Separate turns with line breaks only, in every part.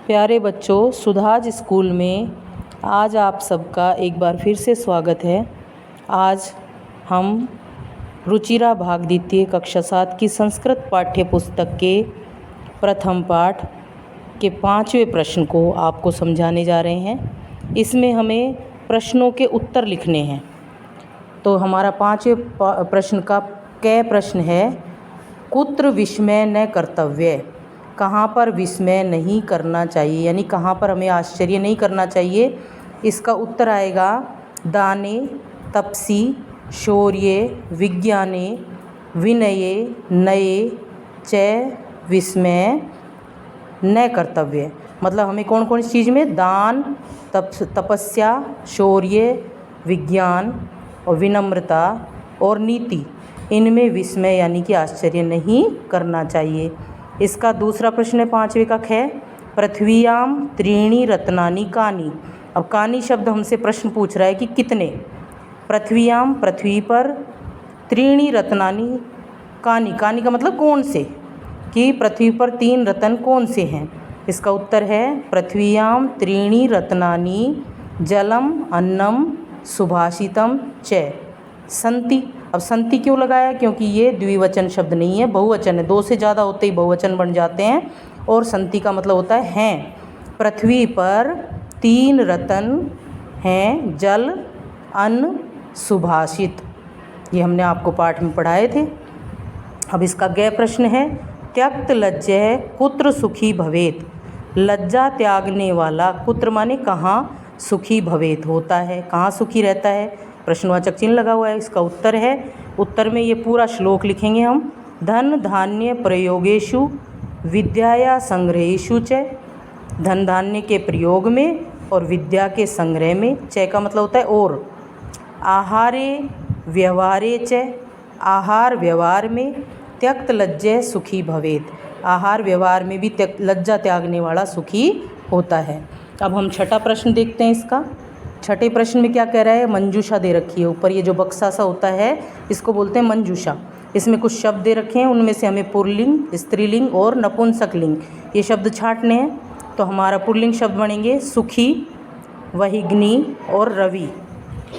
प्यारे बच्चों, सुधाज स्कूल में आज आप सबका एक बार फिर से स्वागत है। आज हम रुचिरा भाग द्वितीय कक्षा 7 की संस्कृत पाठ्य पुस्तक के प्रथम पाठ के 5वें प्रश्न को आपको समझाने जा रहे हैं। इसमें हमें प्रश्नों के उत्तर लिखने हैं। तो हमारा 5वें प्रश्न का कै प्रश्न है, कुत्र विस्मय न कर्तव्य, कहाँ पर विस्मय नहीं करना चाहिए, यानी कहाँ पर हमें आश्चर्य नहीं करना चाहिए। इसका उत्तर आएगा दाने, तपसी, शौर्ये, विज्ञाने, विनये, नये, च विस्मय न कर्तव्य। मतलब हमें कौन कौन सी चीज़ में दान, तपस्या, शौर्य, विज्ञान और विनम्रता और नीति, इनमें विस्मय यानी कि आश्चर्य नहीं करना चाहिए। इसका दूसरा प्रश्न है 5वें का ख, पृथ्वीयाम त्रीणि रत्नानि कानि। अब कानि शब्द हमसे प्रश्न पूछ रहा है कि कितने। पृथ्वीयाम पृथ्वी पर, त्रीणि रत्नानि कानि, कानि का मतलब कौन से, कि पृथ्वी पर 3 रत्न कौन से हैं। इसका उत्तर है पृथ्वीयाम त्रीणि रत्नानि जलम, अन्नम, सुभाषितम च संति। अब संति क्यों लगाया, क्योंकि ये द्विवचन शब्द नहीं है, बहुवचन है। 2 से ज़्यादा होते ही बहुवचन बन जाते हैं। और संति का मतलब होता है हैं। पृथ्वी पर 3 रत्न हैं, जल, अन्न, सुभाषित। ये हमने आपको पाठ में पढ़ाए थे। अब इसका ग प्रश्न है, त्यक्त लज्जय कुत्र सुखी भवेत। लज्जा त्यागने वाला कुत्र माने कहाँ सुखी भवेत होता है, कहाँ सुखी रहता है। प्रश्नवाचक चिन्ह लगा हुआ है। इसका उत्तर है, उत्तर में ये पूरा श्लोक लिखेंगे हम। धन धान्य प्रयोगेषु विद्याया संग्रहेषु च। धन धान्य के प्रयोग में और विद्या के संग्रह में। च का मतलब होता है और। आहारे व्यवहारे च, आहार व्यवहार में। त्यक्त लज्जय सुखी भवेत, आहार व्यवहार में भी लज्जा त्यागने वाला सुखी होता है। अब हम छठा प्रश्न देखते हैं। इसका छठे प्रश्न में क्या कह रहा है, मंजूषा दे रखी है ऊपर। ये जो बक्सा सा होता है इसको बोलते हैं मंजूषा। इसमें कुछ शब्द दे रखे हैं, उनमें से हमें पुल्लिंग, स्त्रीलिंग और नपुंसकलिंग ये शब्द छांटने हैं। तो हमारा पुल्लिंग शब्द बनेंगे सुखी, वहिग्नि और रवि।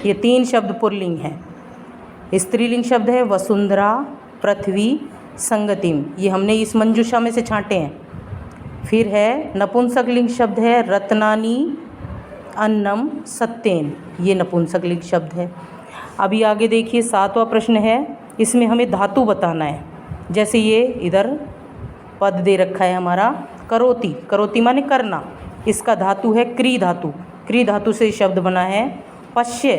ये 3 शब्द पुल्लिंग हैं। स्त्रीलिंग शब्द है वसुंधरा, पृथ्वी, संगतिम। ये हमने इस मंजूषा में से छांटे हैं। फिर है नपुंसकलिंग शब्द है रत्नानि, अन्नम, सत्येन। ये नपुंसकलिंग शब्द है। अभी आगे देखिए 7वां प्रश्न है। इसमें हमें धातु बताना है। जैसे ये इधर पद दे रखा है हमारा करोति, करोति माने करना। इसका धातु है क्री धातु। क्री धातु से शब्द बना है पश्य,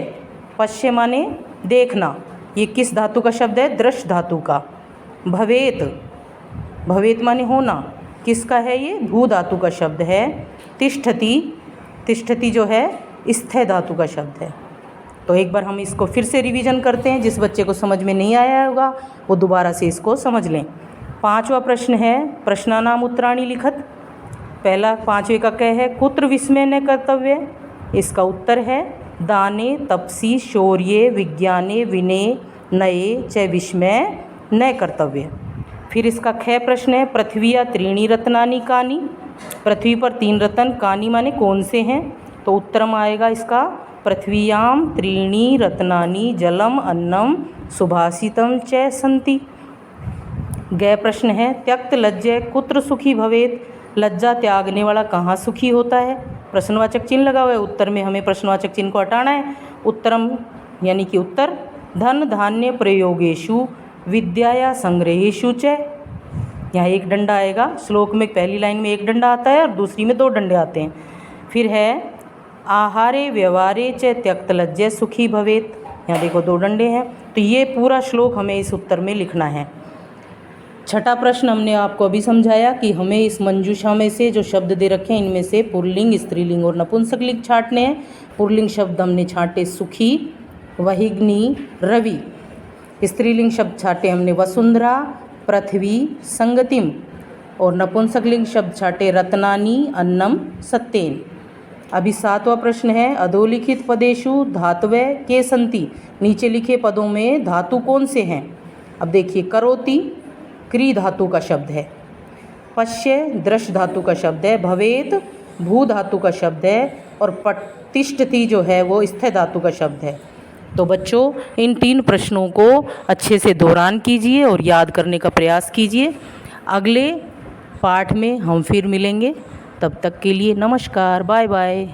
पश्य माने देखना। ये किस धातु का शब्द है, दृश्य धातु का। भवेत, भवेत माने होना, किसका है ये, भू धातु का शब्द है। तिष्ठति, तिष्ठति जो है स्थे धातु का शब्द है। तो एक बार हम इसको फिर से रिवीजन करते हैं। जिस बच्चे को समझ में नहीं आया होगा वो दोबारा से इसको समझ लें। 5वां प्रश्न है, प्रश्नानाम उत्तराणि लिखत। पहला 5वें का क्या है, कुत्र विस्मय न कर्तव्य। इसका उत्तर है दाने, तपसी, शौर्ये, विज्ञाने, विनये, नये च विस्मय न कर्तव्य। फिर इसका ख प्रश्न है, पृथ्वीया त्रीणि रत्नानि कानि। पृथ्वी पर 3 रत्न, कानि माने कौन से हैं। तो उत्तरम आएगा इसका पृथ्वीयाम त्रीणि रत्नानि जलम, अन्नम, सुभाषितम च संति। ग प्रश्न है, त्यक्त लज्जय कुत्र सुखी भवेत। लज्जा त्यागने वाला कहाँ सुखी होता है। प्रश्नवाचक चिन्ह लगा हुआ है। उत्तर में हमें प्रश्नवाचक चिन्ह को हटाना है। उत्तरम यानी कि उत्तर धन धान्य प्रयोगेषु विद्याया संग्रहेषु च। यहाँ 1 डंडा आएगा। श्लोक में पहली लाइन में 1 डंडा आता है और दूसरी में 2 डंडे आते हैं। फिर है आहारे व्यवहारे च त्यक्त लज्जय सुखी भवेत। यहाँ देखो 2 डंडे हैं। तो ये पूरा श्लोक हमें इस उत्तर में लिखना है। छठा प्रश्न हमने आपको अभी समझाया कि हमें इस मंजूषा में से जो शब्द दे रखे हैं इनमें से पुल्लिंग, स्त्रीलिंग और नपुंसकलिंग छांटने हैं। पुल्लिंग शब्द हमने छांटे सुखी, वहिग्नि, रवि। स्त्रीलिंग शब्द छांटे हमने वसुंधरा, पृथ्वी, संगतिम। और नपुंसकलिंग शब्द छांटे रत्नानि, अन्नम, सत्येन। अभी 7वां प्रश्न है, अधोलिखित पदेषु धातवे के संति। नीचे लिखे पदों में धातु कौन से हैं। अब देखिए करोति क्री धातु का शब्द है। पश्य दृश्य धातु का शब्द है। भवेत भू धातु का शब्द है और प्रतिष्ठति जो है वो स्थ धातु का शब्द है। तो बच्चों इन 3 प्रश्नों को अच्छे से दोहरान कीजिए और याद करने का प्रयास कीजिए। अगले पाठ में हम फिर मिलेंगे, तब तक के लिए नमस्कार, बाय बाय।